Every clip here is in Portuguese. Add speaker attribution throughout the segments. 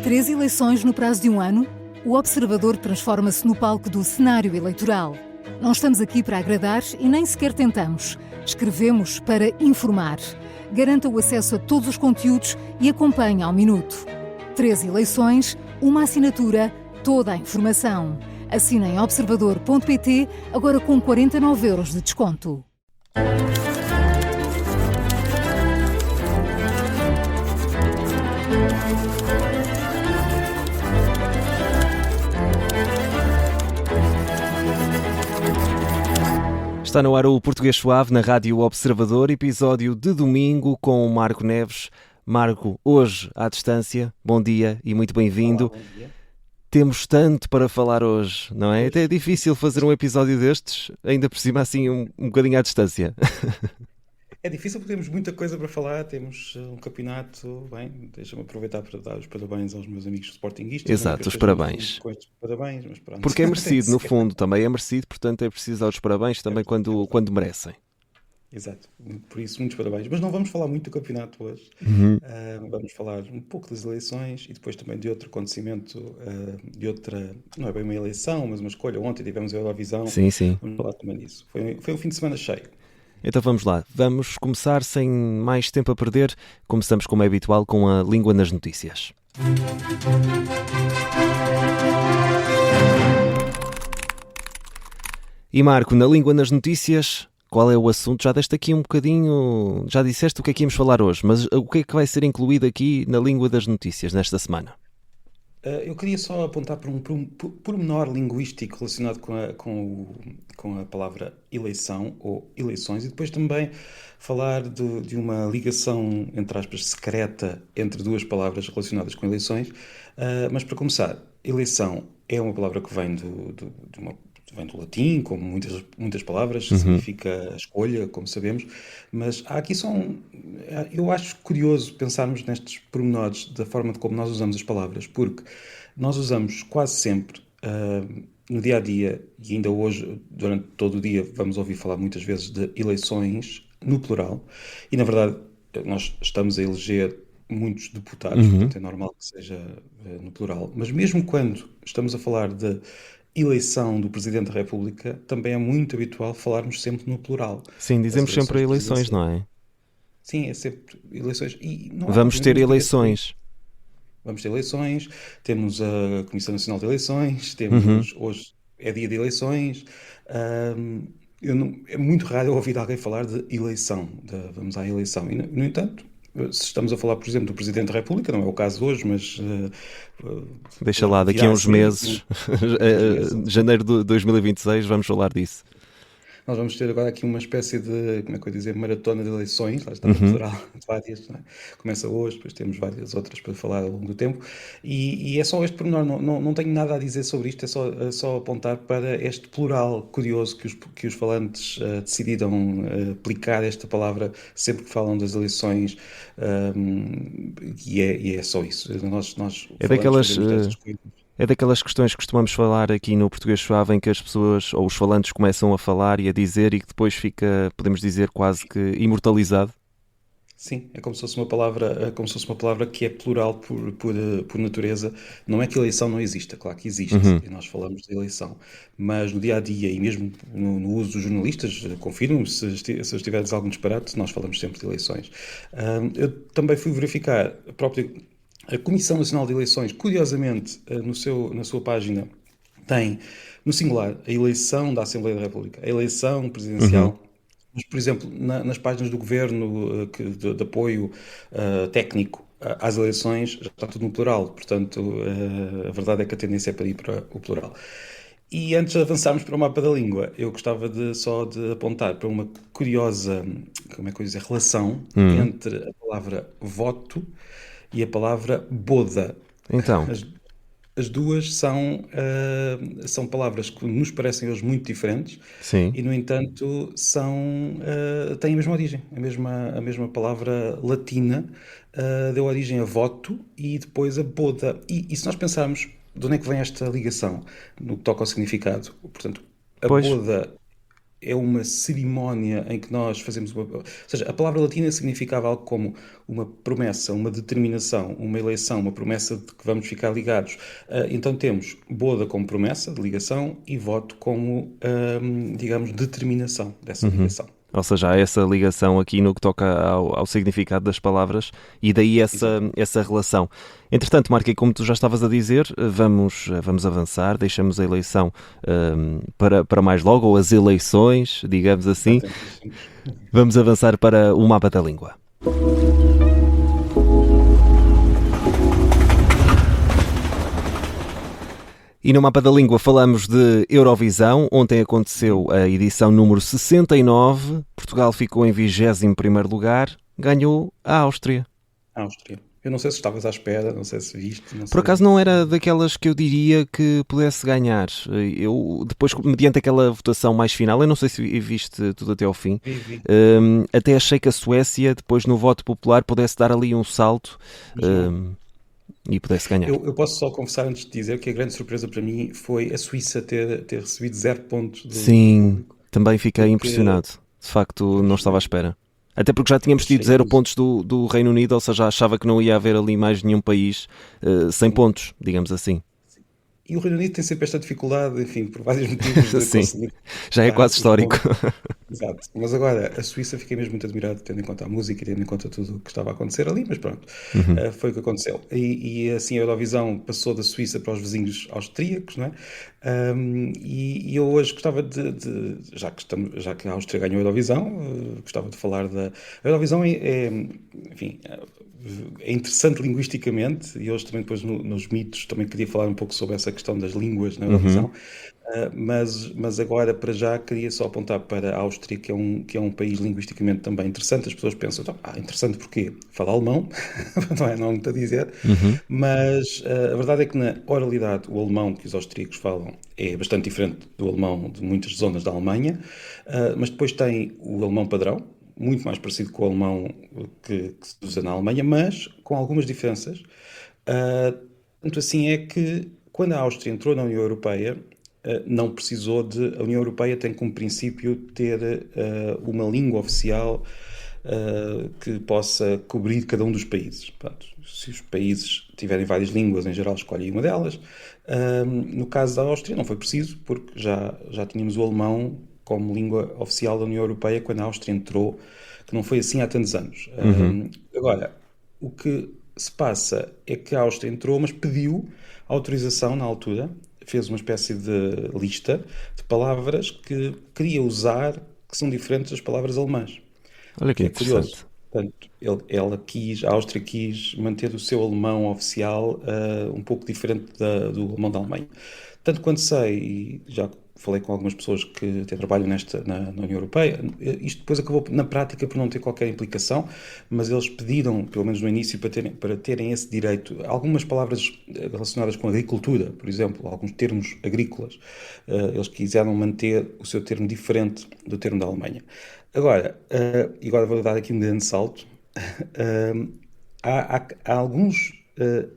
Speaker 1: 3 eleições no prazo de um ano? O Observador transforma-se no palco do cenário eleitoral. Não estamos aqui para agradar e nem sequer tentamos. Escrevemos para informar. Garanta o acesso a todos os conteúdos e acompanhe ao minuto. 3 eleições, uma assinatura, toda a informação. Assine em observador.pt, agora com 49 € de desconto.
Speaker 2: Está no ar o Português Suave na Rádio Observador, episódio de domingo com o Marco Neves. Marco, hoje à distância, bom dia e muito bem-vindo.
Speaker 3: Olá, bom dia.
Speaker 2: Temos tanto para falar hoje, não é? Até é difícil fazer um episódio destes, ainda por cima assim um bocadinho à distância.
Speaker 3: É difícil porque temos muita coisa para falar, temos um campeonato, bem, deixa-me aproveitar para dar os parabéns aos meus amigos sportinguistas.
Speaker 2: Exato, os parabéns.
Speaker 3: Com estes parabéns, mas pronto.
Speaker 2: Porque é merecido, no fundo, também é merecido, portanto é preciso dar os parabéns também quando merecem.
Speaker 3: Exato, por isso muitos parabéns. Mas não vamos falar muito do campeonato hoje. Vamos falar um pouco das eleições e depois também de outro acontecimento, de outra, não é bem uma eleição, mas uma escolha. Ontem tivemos a Eurovisão,
Speaker 2: Sim, sim.
Speaker 3: vamos falar também disso. Foi um fim de semana cheio.
Speaker 2: Então vamos lá, vamos começar sem mais tempo a perder. Começamos, como é habitual, com a língua nas notícias. E Marco, na língua nas notícias, qual é o assunto? Já deste aqui um bocadinho, já disseste o que é que íamos falar hoje, mas o que é que vai ser incluído aqui na língua das notícias nesta semana?
Speaker 3: Eu queria só apontar para um pormenor linguístico relacionado com a palavra eleição ou eleições e depois também falar de uma ligação, entre aspas, secreta entre duas palavras relacionadas com eleições. Mas para começar, eleição é uma palavra que vem vem do latim, como muitas palavras, significa escolha, como sabemos, mas há aqui eu acho curioso pensarmos nestes pormenores da forma de como nós usamos as palavras, porque nós usamos quase sempre, no dia a dia, e ainda hoje, durante todo o dia, vamos ouvir falar muitas vezes de eleições no plural, e na verdade nós estamos a eleger muitos deputados, portanto é normal que seja no plural, mas mesmo quando estamos a falar de eleição do Presidente da República, também é muito habitual falarmos sempre no plural.
Speaker 2: Sim, dizemos
Speaker 3: As
Speaker 2: sempre eleições,
Speaker 3: presidenciais.
Speaker 2: não é?
Speaker 3: Sim, é sempre eleições. E não há
Speaker 2: Vamos ter
Speaker 3: propriamente uma ligação.
Speaker 2: eleições.
Speaker 3: Vamos ter eleições, temos a Comissão Nacional de Eleições, temos hoje é dia de eleições. É muito raro eu ouvir alguém falar de eleição, vamos à eleição. E, no entanto, se estamos a falar, por exemplo, do Presidente da República, não é o caso hoje, mas
Speaker 2: Deixa lá, daqui a
Speaker 3: virá
Speaker 2: uns
Speaker 3: ser,
Speaker 2: meses, janeiro de 2026, vamos falar disso.
Speaker 3: Nós vamos ter agora aqui uma espécie de, como é que eu ia dizer, maratona de eleições, lá está no plural, várias, não é? Começa hoje, depois temos várias outras para falar ao longo do tempo, e é só este pormenor, não tenho nada a dizer sobre isto, é só apontar para este plural curioso que os falantes decidiram aplicar esta palavra sempre que falam das eleições, e é só isso. Nós
Speaker 2: É
Speaker 3: falamos,
Speaker 2: daquelas,
Speaker 3: fazemos destas coisas.
Speaker 2: É daquelas questões que costumamos falar aqui no Português Suave, em que as pessoas ou os falantes começam a falar e a dizer e que depois fica, podemos dizer, quase que imortalizado.
Speaker 3: Sim, é como se fosse uma palavra que é plural por natureza. Não é que a eleição não exista, claro que existe, e nós falamos de eleição, mas no dia a dia e mesmo no uso dos jornalistas, confirmo se eu estiver a dizer algum disparate, nós falamos sempre de eleições. Eu também fui verificar a Comissão Nacional de Eleições, curiosamente, na sua página, tem no singular a eleição da Assembleia da República, a eleição presidencial. Mas, por exemplo, nas páginas do governo de apoio técnico às eleições, já está tudo no plural. Portanto, a verdade é que a tendência é para ir para o plural. E antes de avançarmos para o mapa da língua, eu gostava só de apontar para uma curiosa, como é que eu dizer, relação entre a palavra voto e a palavra boda.
Speaker 2: Então,
Speaker 3: As duas são palavras que nos parecem hoje muito diferentes
Speaker 2: sim.
Speaker 3: e, no entanto, têm a mesma origem. A mesma palavra latina deu origem a voto e depois a boda. E se nós pensarmos de onde é que vem esta ligação no que toca ao significado, portanto, a
Speaker 2: Pois.
Speaker 3: boda é uma cerimónia em que nós fazemos ou seja, a palavra latina significava algo como uma promessa, uma determinação, uma eleição, uma promessa de que vamos ficar ligados. Então temos boda como promessa de ligação e voto como, digamos, determinação dessa ligação.
Speaker 2: Ou seja, há essa ligação aqui no que toca ao significado das palavras e daí essa relação. Entretanto, Marco, como tu já estavas a dizer, vamos avançar, deixamos a eleição para mais logo, ou as eleições, digamos assim. Vamos avançar para o mapa da língua. E no Mapa da Língua falamos de Eurovisão. Ontem aconteceu a edição número 69. Portugal ficou em 21º lugar. Ganhou a Áustria.
Speaker 3: Áustria. Eu não sei se estavas à espera, não sei se viste. Não
Speaker 2: Por
Speaker 3: sei
Speaker 2: acaso não era daquelas que eu diria que pudesse ganhar. Eu, depois, mediante aquela votação mais final, eu não sei se viste tudo até ao fim,
Speaker 3: Vi.
Speaker 2: até achei que a Suécia, depois no voto popular, pudesse dar ali um salto e pudesse ganhar.
Speaker 3: Eu posso só confessar antes de dizer que a grande surpresa para mim foi a Suíça ter recebido 0 pontos do
Speaker 2: Sim,
Speaker 3: público.
Speaker 2: também fiquei
Speaker 3: Porque
Speaker 2: impressionado. De facto, não estava à espera. Até porque já tínhamos tido
Speaker 3: achei
Speaker 2: 0
Speaker 3: isso.
Speaker 2: pontos do Reino Unido, ou seja, achava que não ia haver ali mais nenhum país sem pontos, digamos assim.
Speaker 3: E o Reino Unido tem sempre esta dificuldade, enfim, por vários motivos de
Speaker 2: Sim,
Speaker 3: conseguir
Speaker 2: já é
Speaker 3: dar
Speaker 2: quase
Speaker 3: os
Speaker 2: histórico.
Speaker 3: pontos. Exato. Mas agora, a Suíça fiquei mesmo muito admirado, tendo em conta a música e tendo em conta tudo o que estava a acontecer ali, mas pronto, foi o que aconteceu. E assim a Eurovisão passou da Suíça para os vizinhos austríacos, não é? E eu hoje gostava já que a Áustria ganhou a Eurovisão, gostava de falar da. A Eurovisão enfim, é interessante linguisticamente, e hoje também depois nos mitos também queria falar um pouco sobre essa questão das línguas na Eurovisão. Mas agora, para já, queria só apontar para a Áustria, que é um país linguisticamente também interessante. As pessoas pensam, então, interessante porquê? Fala alemão, não é muito a dizer, mas a verdade é que na oralidade o alemão que os austríacos falam é bastante diferente do alemão de muitas zonas da Alemanha, mas depois tem o alemão padrão, muito mais parecido com o alemão que se usa na Alemanha, mas com algumas diferenças. Tanto assim é que quando a Áustria entrou na União Europeia, não precisou a União Europeia tem como princípio ter uma língua oficial que possa cobrir cada um dos países. Portanto, se os países tiverem várias línguas, em geral escolhem uma delas. No caso da Áustria não foi preciso, porque já tínhamos o alemão como língua oficial da União Europeia quando a Áustria entrou, que não foi assim há tantos anos. Agora, o que se passa é que a Áustria entrou, mas pediu autorização na altura, fez uma espécie de lista de palavras que queria usar que são diferentes das palavras alemãs.
Speaker 2: Olha
Speaker 3: O
Speaker 2: que
Speaker 3: que é curioso.
Speaker 2: interessante.
Speaker 3: Portanto, a Áustria quis manter o seu alemão oficial um pouco diferente do alemão da Alemanha. Tanto quanto sei, e já falei com algumas pessoas que até trabalham na União Europeia, isto depois acabou na prática por não ter qualquer implicação, mas eles pediram, pelo menos no início, para terem esse direito. Algumas palavras relacionadas com agricultura, por exemplo, alguns termos agrícolas, eles quiseram manter o seu termo diferente do termo da Alemanha. Agora, e agora vou dar aqui um grande salto. Há alguns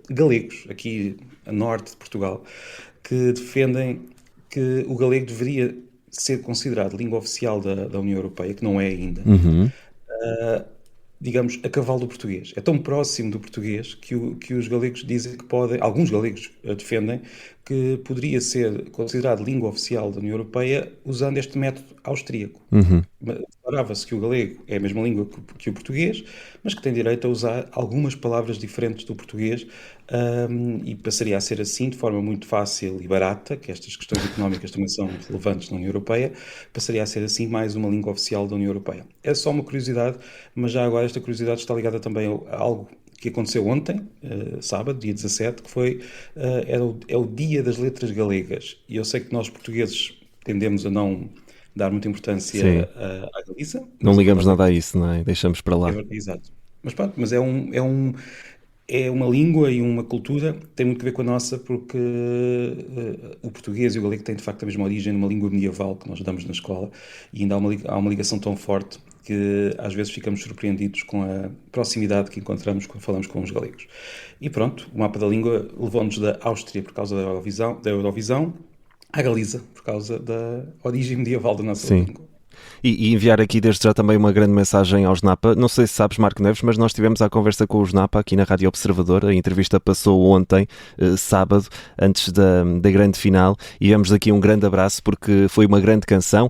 Speaker 3: galegos aqui a norte de Portugal que defendem que o galego deveria ser considerado língua oficial da União Europeia, que não é ainda, digamos, a cavalo do português. É tão próximo do português que os galegos dizem que podem, alguns galegos defendem que poderia ser considerado língua oficial da União Europeia usando este método austríaco. Declarava-se que o galego é a mesma língua que o português, mas que tem direito a usar algumas palavras diferentes do português, e passaria a ser assim, de forma muito fácil e barata, que estas questões económicas também são relevantes na União Europeia, passaria a ser assim mais uma língua oficial da União Europeia. É só uma curiosidade, mas já agora esta curiosidade está ligada também a algo que aconteceu ontem, sábado, dia 17, que foi, é o Dia das Letras Galegas. E eu sei que nós portugueses tendemos a não dar muita importância
Speaker 2: Sim.
Speaker 3: à Galiza.
Speaker 2: Não
Speaker 3: Mas a
Speaker 2: ligamos
Speaker 3: verdade
Speaker 2: nada a isso, não é? Deixamos para lá.
Speaker 3: exato. Mas pronto, mas é uma língua e uma cultura que tem muito a ver com a nossa, porque o português e o galego têm de facto a mesma origem numa língua medieval que nós damos na escola, e ainda há uma ligação tão forte que às vezes ficamos surpreendidos com a proximidade que encontramos quando falamos com os galegos. E pronto, o mapa da língua levou-nos da Áustria por causa da Eurovisão à Galiza por causa da origem medieval da nossa
Speaker 2: Sim.
Speaker 3: língua.
Speaker 2: E enviar aqui desde já também uma grande mensagem aos Napa. Não sei se sabes, Marco Neves, mas nós tivemos a conversa com os Napa aqui na Rádio Observador. A entrevista passou ontem, sábado, antes da grande final, e vamos aqui um grande abraço porque foi uma grande canção.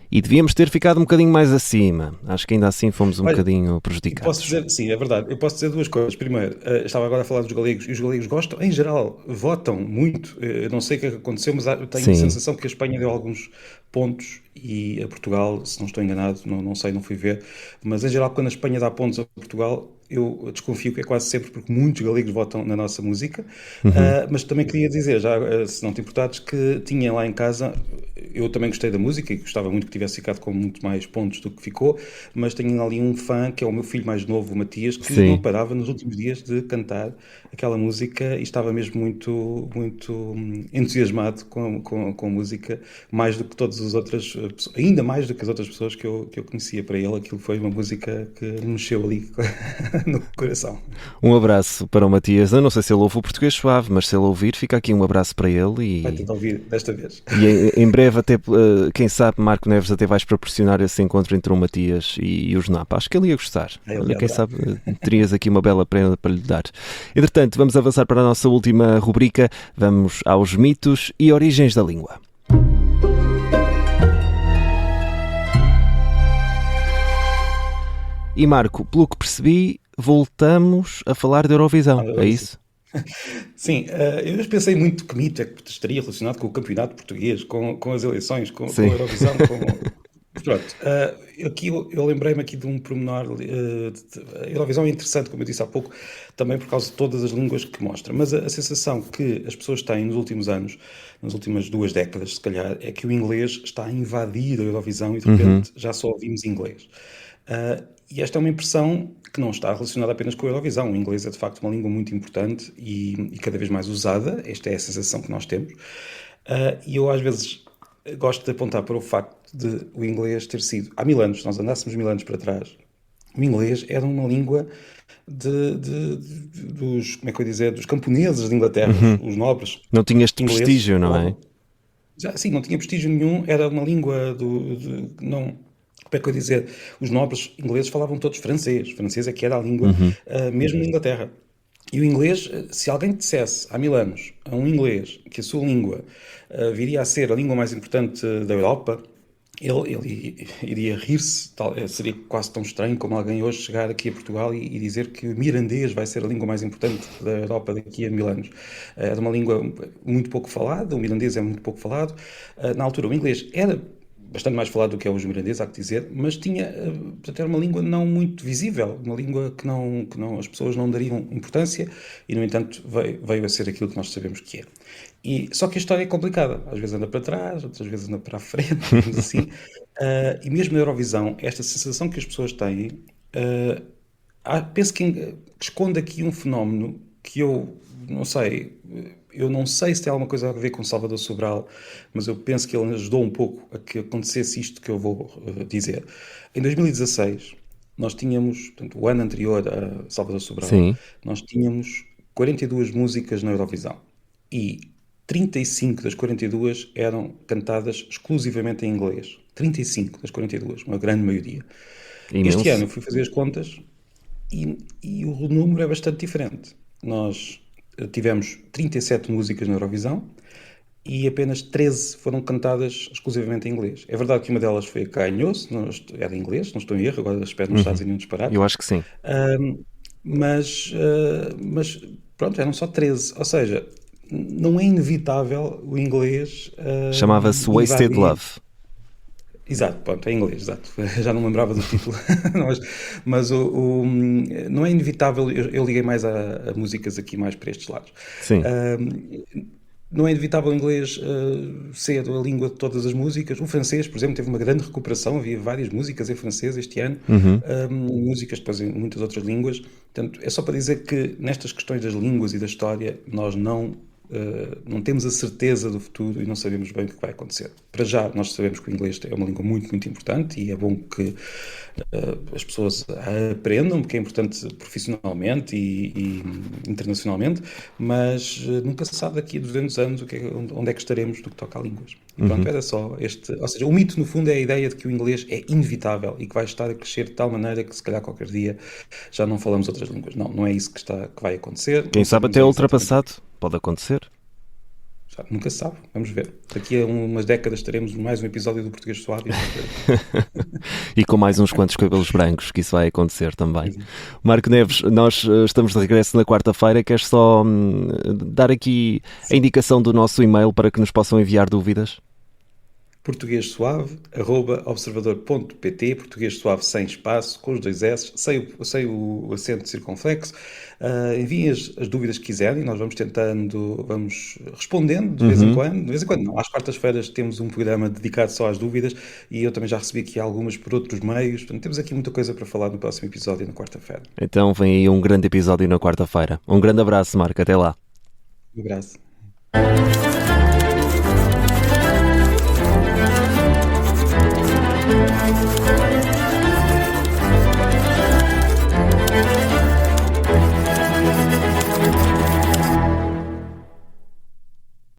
Speaker 2: E devíamos ter ficado um bocadinho mais acima. Acho que ainda assim fomos um bocadinho prejudicados.
Speaker 3: Posso dizer, sim, é verdade. Eu posso dizer duas coisas. Primeiro, estava agora a falar dos galegos, e os galegos gostam, em geral, votam muito. Eu não sei o que é que aconteceu, mas eu tenho a sensação que a Espanha deu alguns pontos e a Portugal, se não estou enganado, não sei, não fui ver, mas em geral, quando a Espanha dá pontos a Portugal, eu desconfio que é quase sempre porque muitos galegos votam na nossa música. Mas também queria dizer, já se não te importares, que tinha lá em casa, eu também gostei da música e gostava muito que tivesse ficado com muito mais pontos do que ficou, mas tenho ali um fã que é o meu filho mais novo, o Matias, que não parava nos últimos dias de cantar aquela música e estava mesmo muito, muito entusiasmado com a música, mais do que todas as outras pessoas, ainda mais do que as outras pessoas que eu conhecia. Para ele aquilo foi uma música que lhe mexeu ali no coração.
Speaker 2: Um abraço para o Matias. Eu não sei se ele ouve o português suave, mas se ele ouvir, fica aqui um abraço para ele.
Speaker 3: Vai tentar ouvir desta vez.
Speaker 2: E em breve, até, quem sabe, Marco Neves, até vais proporcionar esse encontro entre o Matias e os Napa. Acho que ele ia gostar. Olha, quem sabe, terias aqui uma bela prenda para lhe dar. Entretanto, vamos avançar para a nossa última rubrica. Vamos aos mitos e origens da língua. E Marco, pelo que percebi, voltamos a falar da Eurovisão, é isso?
Speaker 3: Sim, eu pensei muito que mito é que estaria relacionado com o campeonato português, com as eleições, com a Eurovisão. Pronto, aqui eu lembrei-me aqui de um pormenor. A Eurovisão é interessante, como eu disse há pouco, também por causa de todas as línguas que mostra, mas a sensação que as pessoas têm nos últimos anos, nas últimas 2 décadas, se calhar, é que o inglês está a invadir a Eurovisão e de repente já só ouvimos inglês. E esta é uma impressão que não está relacionada apenas com a Eurovisão. O inglês é de facto uma língua muito importante e cada vez mais usada. Esta é a sensação que nós temos. E eu às vezes gosto de apontar para o facto de o inglês ter sido, há 1000 anos, se nós andássemos 1000 anos para trás, o inglês era uma língua dos, como é que eu ia dizer, dos camponeses de Inglaterra, os nobres.
Speaker 2: Não tinha este prestígio, não é?
Speaker 3: Sim, não tinha prestígio nenhum, era uma língua não... Como é que eu ia dizer? Os nobres ingleses falavam todos francês. Francês é que era a língua, mesmo na Inglaterra. E o inglês, se alguém dissesse há 1000 anos a um inglês que a sua língua viria a ser a língua mais importante da Europa, ele iria rir-se. Seria quase tão estranho como alguém hoje chegar aqui a Portugal e dizer que o mirandês vai ser a língua mais importante da Europa daqui a 1000 anos. Era uma língua muito pouco falada, o mirandês é muito pouco falado. Na altura, o inglês era bastante mais falado do que é hoje o mirandês, há que dizer, mas portanto, era uma língua não muito visível, uma língua que não, as pessoas não dariam importância e, no entanto, veio a ser aquilo que nós sabemos que é. Só que a história é complicada, às vezes anda para trás, outras vezes anda para a frente, assim, e mesmo na Eurovisão, esta sensação que as pessoas têm, penso que esconde aqui um fenómeno que eu não sei se tem alguma coisa a ver com Salvador Sobral, mas eu penso que ele ajudou um pouco a que acontecesse isto que eu vou dizer. Em 2016, nós tínhamos, portanto, o ano anterior a Salvador Sobral, nós tínhamos 42 músicas na Eurovisão e 35 das 42 eram cantadas exclusivamente em inglês. 35 das 42, uma grande maioria.
Speaker 2: Imenso.
Speaker 3: Este ano eu fui fazer as contas e o número é bastante diferente. Nós tivemos 37 músicas na Eurovisão e apenas 13 foram cantadas exclusivamente em inglês. É verdade que uma delas foi a que ganhou, era em inglês, não estou em erro, agora espero nos Estados Unidos disparado.
Speaker 2: Eu acho que sim.
Speaker 3: Mas pronto, eram só 13. Ou seja, não é inevitável o inglês...
Speaker 2: Chamava-se Wasted Love.
Speaker 3: Exato, pronto, é em inglês, exato. Já não me lembrava do título. mas não é inevitável, eu liguei mais a músicas aqui mais para estes lados.
Speaker 2: Sim.
Speaker 3: Não é inevitável o inglês ser a língua de todas as músicas. O francês, por exemplo, teve uma grande recuperação, havia várias músicas em francês este ano, músicas depois em muitas outras línguas. Portanto, é só para dizer que nestas questões das línguas e da história, nós não temos a certeza do futuro e não sabemos bem o que vai acontecer. Para já, nós sabemos que o inglês é uma língua muito, muito importante e é bom que as pessoas a aprendam, porque é importante profissionalmente e internacionalmente, mas nunca se sabe daqui a 200 anos onde é que estaremos no que toca a línguas. Pronto, era só este. Ou seja, o mito, no fundo, é a ideia de que o inglês é inevitável e que vai estar a crescer de tal maneira que, se calhar, qualquer dia já não falamos outras línguas. Não, não é isso que vai acontecer.
Speaker 2: Quem
Speaker 3: Não
Speaker 2: sabe
Speaker 3: sabemos
Speaker 2: até
Speaker 3: exatamente.
Speaker 2: ultrapassado, pode acontecer.
Speaker 3: Nunca se sabe, vamos ver. Daqui a umas décadas teremos mais um episódio do Português Suave.
Speaker 2: E com mais uns quantos cabelos brancos, que isso vai acontecer também.
Speaker 3: Exato.
Speaker 2: Marco Neves, nós estamos de regresso na quarta-feira. Queres só dar aqui a indicação do nosso e-mail para que nos possam enviar dúvidas?
Speaker 3: portuguessuave@observador.pt, português suave sem espaço, com os 2 S, sem o acento circunflexo. Enviem as dúvidas que quiserem, nós vamos respondendo de vez em quando. De vez em quando não, às quartas-feiras temos um programa dedicado só às dúvidas e eu também já recebi aqui algumas por outros meios. Portanto, temos aqui muita coisa para falar no próximo episódio, na quarta-feira.
Speaker 2: Então vem aí um grande episódio na quarta-feira. Um grande abraço, Marco, até lá.
Speaker 3: Um abraço.